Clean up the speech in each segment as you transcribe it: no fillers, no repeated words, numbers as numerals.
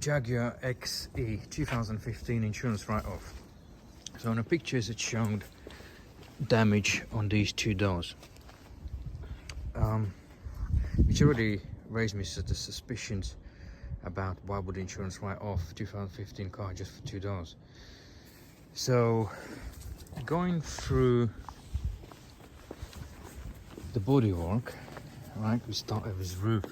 Jaguar XE 2015 insurance write-off. So in the pictures it showed damage on these two doors, which already raised me the suspicions about why would insurance write off 2015 car just for two doors. So going through the bodywork, right, we start with his roof.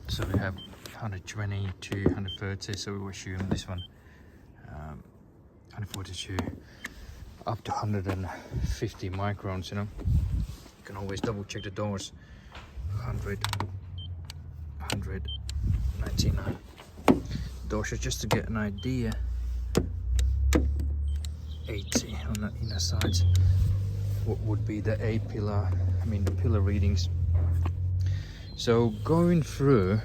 So we have 120 to 130, so we assume this one 142 up to 150 microns, you know. You can always double check the doors. 199 doors, just to get an idea. 80 on the inner sides. What would be the A pillar, the pillar readings. So going through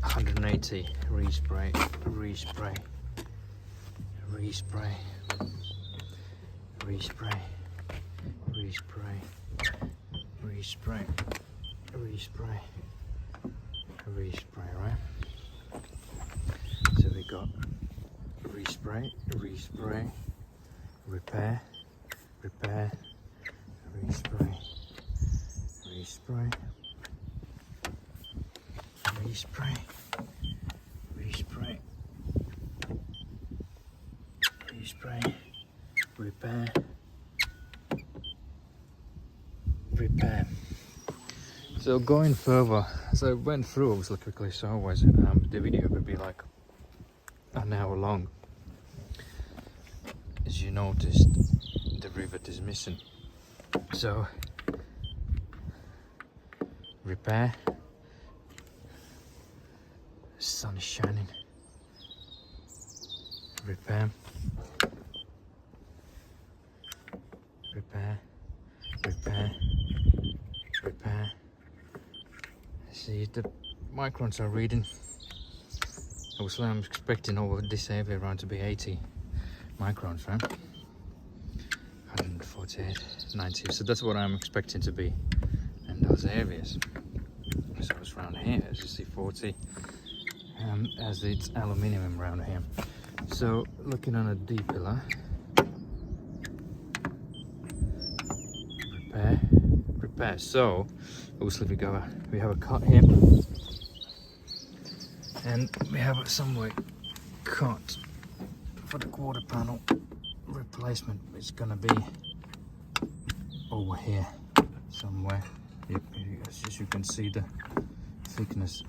180, respray, respray, respray, respray, respray, respray, respray, respray, right? So we got respray, respray, repair, repair, respray, respray, respray, respray, respray, repair, repair. So going further, so I went through obviously quickly, so otherwise the video would be like an hour long. As you noticed, the rivet is missing. So repair, sun is shining, repair, repair, repair, repair. See, the microns are reading. Obviously I'm expecting over this area around to be 80 microns, right? 148, 90, so that's what I'm expecting to be in those areas. So it's around here, as you see, 40, as it's aluminium around here. So looking on a D pillar, repair, repair. So obviously we have a cut here, and we have a somewhere cut for the quarter panel replacement. It's gonna be over here somewhere. Yep, as you can see, the thickness